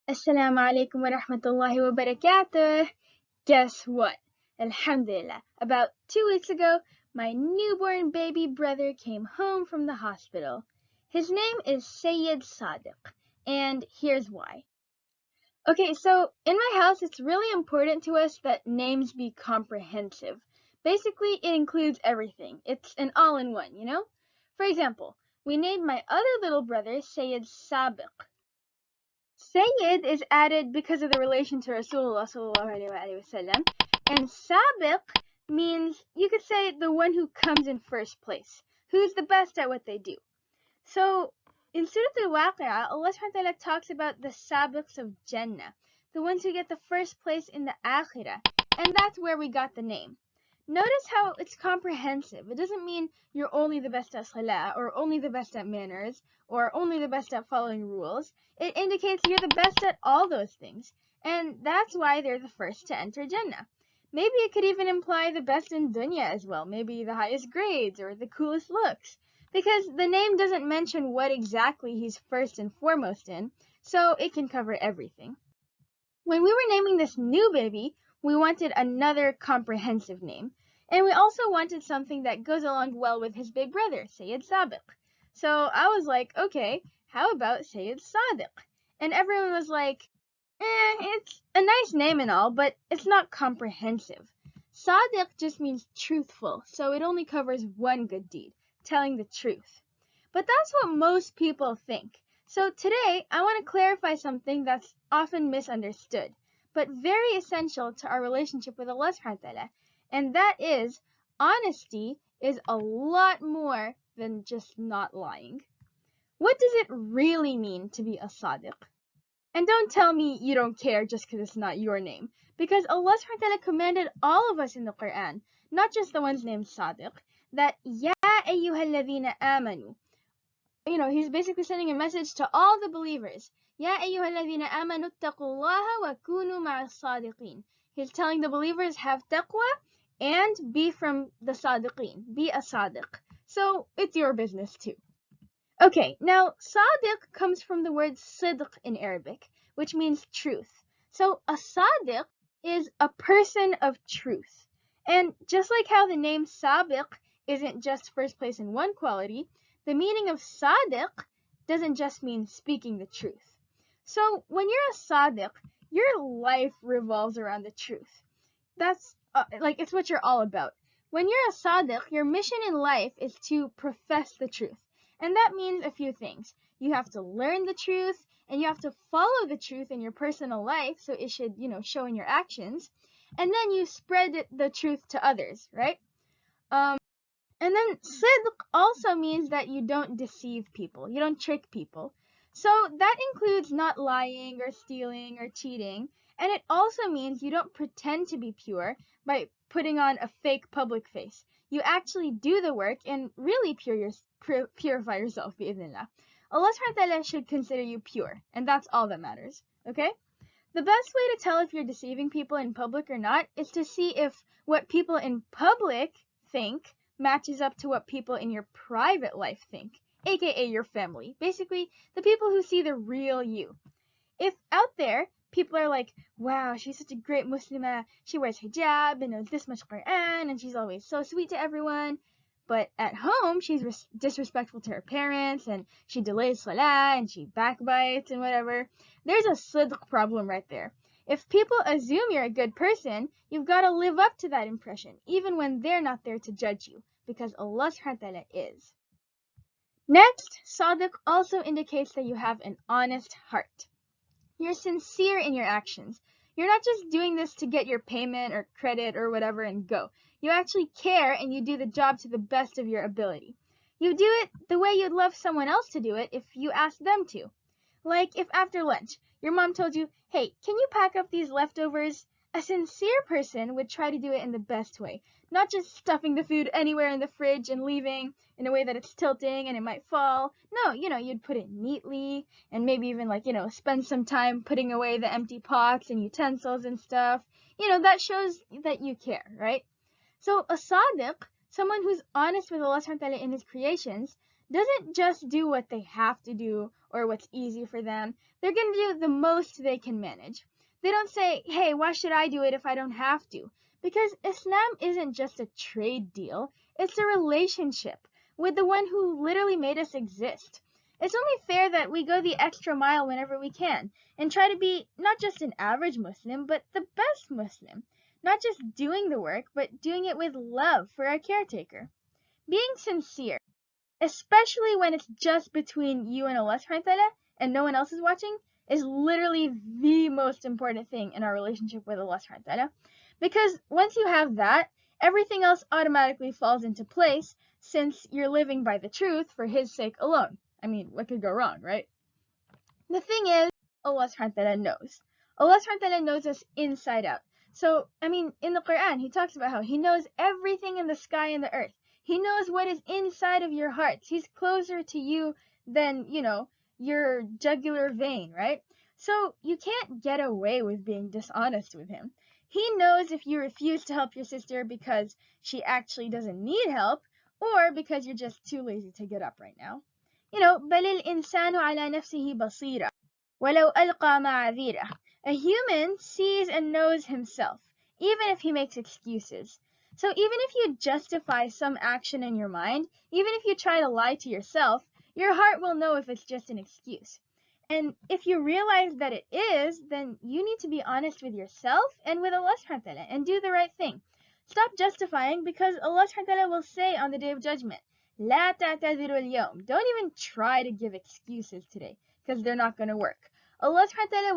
Assalamu alaikum wa rahmatullahi wa barakatuh. Guess what? Alhamdulillah. About 2 weeks ago, my newborn baby brother came home from the hospital. His name is Sayyed Saadiq, and here's why. Okay, so in my house, it's really important to us that names be comprehensive. Basically, it includes everything. It's an all-in-one, you know? For example, we named my other little brother Sayyed Sabiq. Sayyid is added because of the relation to Rasulullah sallallahu alaihi wasallam, and Sabiq means, you could say, the one who comes in first place, who's the best at what they do. So in Surah Al-Waqi'ah, Allah subhanahu wa ta'ala talks about the Sabiqs of Jannah, the ones who get the first place in the Akhirah, and that's where we got the name. Notice how it's comprehensive. It doesn't mean you're only the best at salah, or only the best at manners, or only the best at following rules. It indicates you're the best at all those things, and that's why they're the first to enter Jannah. Maybe it could even imply the best in dunya as well, maybe the highest grades or the coolest looks, because the name doesn't mention what exactly he's first and foremost in, so it can cover everything. When we were naming this new baby, we wanted another comprehensive name, and we also wanted something that goes along well with his big brother, Sayyid Saadiq. So I was like, okay, how about Sayyid Saadiq? And everyone was like, it's a nice name and all, but it's not comprehensive. Sadiq just means truthful, so it only covers one good deed, telling the truth. But that's what most people think. So today, I want to clarify something that's often misunderstood, but very essential to our relationship with Allah subhanahu wa ta'ala, and that is, honesty is a lot more than just not lying. What does it really mean to be a Sadiq? And don't tell me you don't care just because it's not your name, because Allah subhanahu wa ta'ala commanded all of us in the Quran, not just the ones named Sadiq, that Ya ayyuhalladhina amanu. He's basically sending a message to all the believers. Ya ayyuhalladhina amanu taqullaha wa kunu ma'as sadiqin. He's telling the believers, have taqwa and be from the sadiqin. Be a sadiq. So it's your business too. Okay, now sadiq comes from the word sidq in Arabic, which means truth. So a sadiq is a person of truth. And just like how the name sabiq isn't just first place in one quality, the meaning of Sadiq doesn't just mean speaking the truth. So when you're a Sadiq, your life revolves around the truth. That's it's what you're all about. When you're a Sadiq, your mission in life is to profess the truth. And that means a few things. You have to learn the truth, and you have to follow the truth in your personal life, so it should, show in your actions. And then you spread the truth to others, right? And then sidq also means that you don't deceive people, you don't trick people. So that includes not lying or stealing or cheating. And it also means you don't pretend to be pure by putting on a fake public face. You actually do the work and really purify yourself, bi'idhnillah. Allah subhanahu wa ta'ala should consider you pure, and that's all that matters, okay? The best way to tell if you're deceiving people in public or not is to see if what people in public think matches up to what people in your private life think, aka your family. Basically, the people who see the real you. If out there, people are like, wow, she's such a great Muslimah, she wears hijab and knows this much Quran, and she's always so sweet to everyone, but at home, she's disrespectful to her parents, and she delays salah, and she backbites, and whatever, there's a sidq problem right there. If people assume you're a good person, you've got to live up to that impression, even when they're not there to judge you, because Allah subhanahu wa ta'ala is. Next, Sadiq also indicates that you have an honest heart. You're sincere in your actions. You're not just doing this to get your payment or credit or whatever and go. You actually care, and you do the job to the best of your ability. You do it the way you'd love someone else to do it if you asked them to. Like if after lunch, your mom told you, hey, can you pack up these leftovers? A sincere person would try to do it in the best way, not just stuffing the food anywhere in the fridge and leaving in a way that it's tilting and it might fall. No, you'd put it neatly, and maybe even spend some time putting away the empty pots and utensils and stuff. That shows that you care, right? So a Sadiq, someone who's honest with Allah subhanahu wa ta'ala in his creations, doesn't just do what they have to do or what's easy for them. They're going to do the most they can manage. They don't say, hey, why should I do it if I don't have to? Because Islam isn't just a trade deal, it's a relationship with the one who literally made us exist. It's only fair that we go the extra mile whenever we can and try to be not just an average Muslim, but the best Muslim. Not just doing the work, but doing it with love for our caretaker. Being sincere, especially when it's just between you and Allah subhanahu wa ta'ala and no one else is watching, is literally the most important thing in our relationship with Allah subhanahu wa ta'ala. Because once you have that, everything else automatically falls into place since you're living by the truth for His sake alone. I mean, what could go wrong, right? The thing is, Allah subhanahu wa ta'ala knows. Allah subhanahu wa ta'ala knows us inside out. So, I mean, in the Quran, He talks about how He knows everything in the sky and the earth. He knows what is inside of your hearts. He's closer to you than, your jugular vein, right? So you can't get away with being dishonest with Him. He knows if you refuse to help your sister because she actually doesn't need help or because you're just too lazy to get up right now. بل الإنسان على نفسه بصيرة ولو ألقى معاذيره. A human sees and knows himself, even if he makes excuses. So even if you justify some action in your mind, even if you try to lie to yourself, your heart will know if it's just an excuse. And if you realize that it is, then you need to be honest with yourself and with Allah subhanahu wa ta'ala and do the right thing. Stop justifying because Allah subhanahu wa ta'ala will say on the Day of Judgment, لا تعتذروا اليوم. Don't even try to give excuses today because they're not going to work. Allah subhanahu wa ta'ala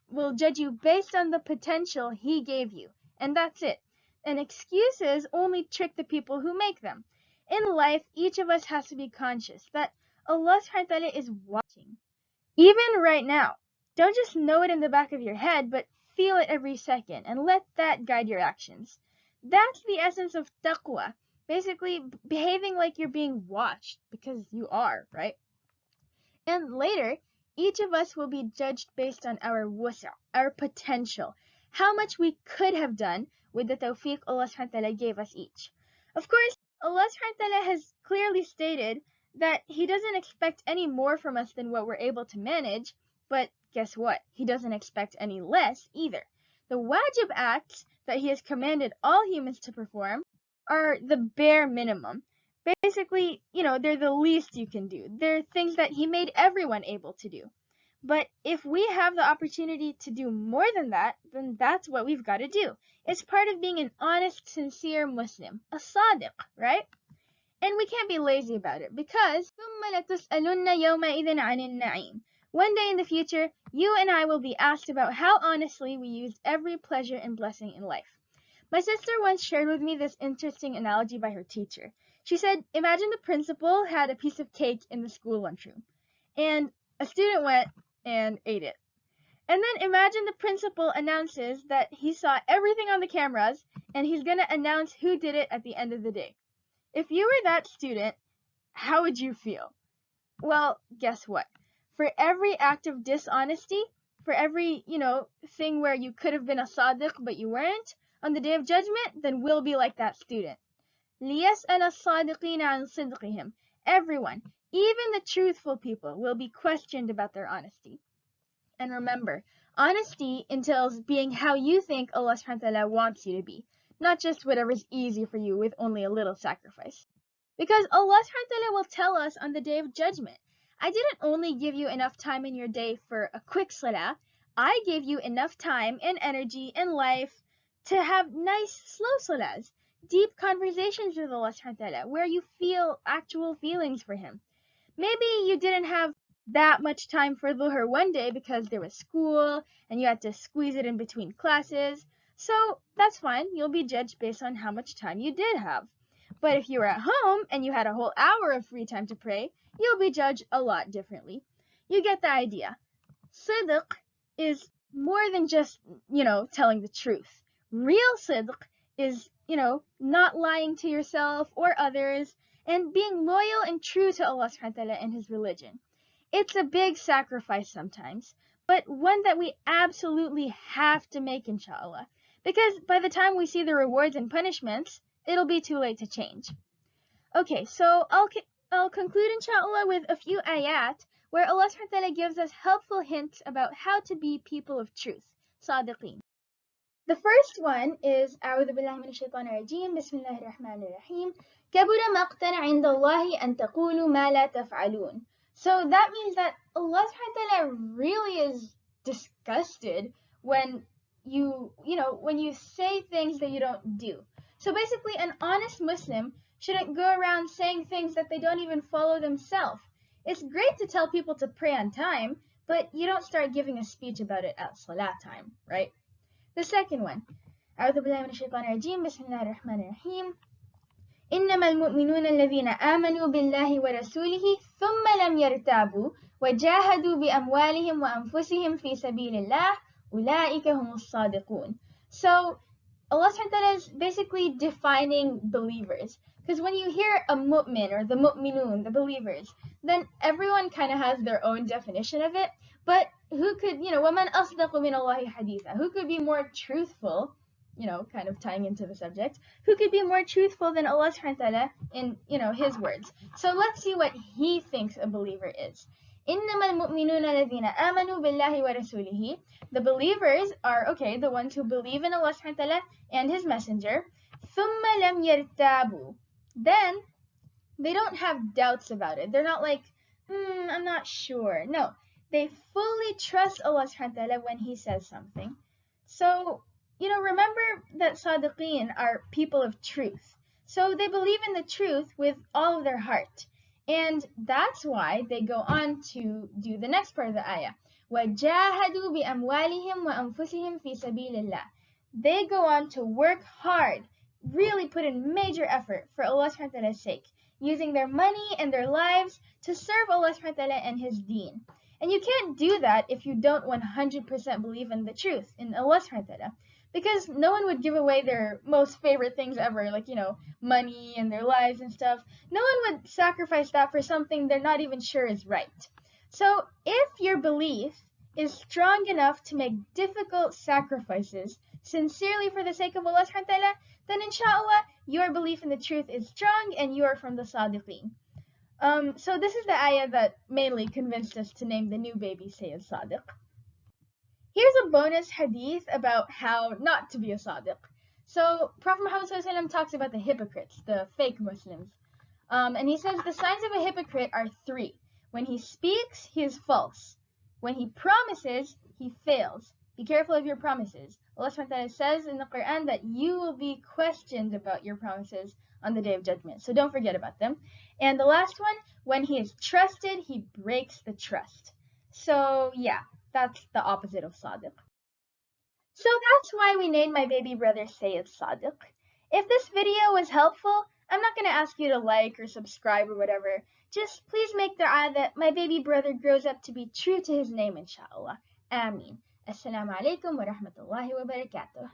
will judge you based on the potential He gave you. And that's it. And excuses only trick the people who make them. In life, each of us has to be conscious that Allah subhanahu wa ta'ala is watching. Even right now. Don't just know it in the back of your head, but feel it every second and let that guide your actions. That's the essence of taqwa. Basically, behaving like you're being watched, because you are, right? And later, each of us will be judged based on our wusa', our potential, how much we could have done with the tawfiq Allah subhanahu wa ta'ala gave us each. Of course, Allah subhanahu wa ta'ala has clearly stated that He doesn't expect any more from us than what we're able to manage, but guess what? He doesn't expect any less either. The wajib acts that He has commanded all humans to perform are the bare minimum. Basically, they're the least you can do. They're things that He made everyone able to do. But if we have the opportunity to do more than that, then that's what we've got to do. It's part of being an honest, sincere Muslim, a Sadiq, right? And we can't be lazy about it because ثُمَّ لَتُسْأَلُنَّ يَوْمَئِذٍ عَنِ النَّعِيمِ. One day in the future, you and I will be asked about how honestly we used every pleasure and blessing in life. My sister once shared with me this interesting analogy by her teacher. She said, imagine the principal had a piece of cake in the school lunchroom, and a student went and ate it. And then imagine the principal announces that he saw everything on the cameras, and he's going to announce who did it at the end of the day. If you were that student, how would you feel? Well, guess what? For every act of dishonesty, for every, thing where you could have been a Sadiq but you weren't, on the Day of Judgment, then we'll be like that student. لِيَسْأَلَ الصَّادِقِينَ عَنْ صِدْقِهِمْ. Everyone, even the truthful people, will be questioned about their honesty. And remember, honesty entails being how you think Allah subhanahu wa ta'ala wants you to be, not just whatever's easy for you with only a little sacrifice. Because Allah subhanahu wa ta'ala will tell us on the Day of Judgment, I didn't only give you enough time in your day for a quick salah, I gave you enough time and energy and life to have nice slow salahs, deep conversations with Allah subhanahu wa ta'ala, where you feel actual feelings for Him. Maybe you didn't have that much time for dhuhr one day because there was school and you had to squeeze it in between classes. So that's fine. You'll be judged based on how much time you did have. But if you were at home and you had a whole hour of free time to pray, you'll be judged a lot differently. You get the idea. Sidq is more than just, telling the truth. Real sidq is, not lying to yourself or others and being loyal and true to Allah subhanahu wa ta'ala and His religion. It's a big sacrifice sometimes, but one that we absolutely have to make, inshallah. Because by the time we see the rewards and punishments, it'll be too late to change. Okay, so I'll conclude inshallah with a few ayat where Allah subhanahu wa ta'ala gives us helpful hints about how to be people of truth, Sadiqeen. The first one is أعوذ بالله من الشيطان الرجيم بسم الله الرحمن الرحيم كبر مقتا عند الله أن تقولوا ما لا تفعلون. So that means that Allah subhanahu wa ta'ala really is disgusted when you say things that you don't do. So basically, an honest Muslim shouldn't go around saying things that they don't even follow themselves. It's great to tell people to pray on time, but you don't start giving a speech about it at salat time, right? The second one, أعوذ بالله من الشيطان الرجيم بسم الله الرحمن الرحيم إنما المؤمنون الذين آمنوا بالله ورسوله ثم لم يرتابوا وجاهدوا بأموالهم وأنفسهم في سبيل الله أولئك هم الصادقون. So Allah subhanahu wa ta'ala is basically defining believers. Because when you hear a mu'min or the mu'minun, the believers, then everyone kind of has their own definition of it. But who could, وَمَنْ أَصْدَقُ مِنَ اللَّهِ حَدِيثًا? Who could be more truthful, kind of tying into the subject, who could be more truthful than Allah subhanahu wa ta'ala in, his words? So let's see what he thinks a believer is. إِنَّمَا الْمُؤْمِنُونَ الَّذِينَ آمَنُوا بِاللَّهِ وَرَسُولِهِ. The believers are, the ones who believe in Allah subhanahu wa ta'ala and his messenger. ثُمَّ لَمْ يَرْتَابُوا. Then they don't have doubts about it. They're not like, I'm not sure. No, they fully trust Allah subhanahu wa ta'ala when he says something. So, remember that Sadiqeen are people of truth. So they believe in the truth with all of their heart. And that's why they go on to do the next part of the ayah. وَجَاهَدُوا بِأَمْوَالِهِمْ وَأَنفُسِهِمْ فِي سَبِيلِ اللَّهِ. They go on to work hard, really put in major effort for Allah subhanahu wa ta'ala's sake, using their money and their lives to serve Allah subhanahu wa ta'ala and his deen. And you can't do that if you don't 100% believe in the truth, in Allah subhanahu wa ta'ala. Because no one would give away their most favorite things ever, like, money and their lives and stuff. No one would sacrifice that for something they're not even sure is right. So if your belief is strong enough to make difficult sacrifices sincerely for the sake of Allah subhanahu wa ta'ala, then inshallah your belief in the truth is strong and you are from the Sadiqeen. So this is the ayah that mainly convinced us to name the new baby Sayyed Saadiq. Here's a bonus hadith about how not to be a Sadiq. So Prophet Muhammad ﷺ talks about the hypocrites, the fake Muslims. And he says the signs of a hypocrite are 3. When he speaks, he is false. When he promises, he fails. Be careful of your promises. Allah subhanahu wa ta'ala says in the Quran that you will be questioned about your promises on the Day of Judgment. So don't forget about them. And the last one, when he is trusted, he breaks the trust. So yeah, that's the opposite of Sadiq. So that's why we named my baby brother Sayyed Saadiq. If this video was helpful, I'm not going to ask you to like or subscribe or whatever. Just please make dua that my baby brother grows up to be true to his name, inshallah. Ameen. Assalamu alaikum wa rahmatullahi wa barakatuh.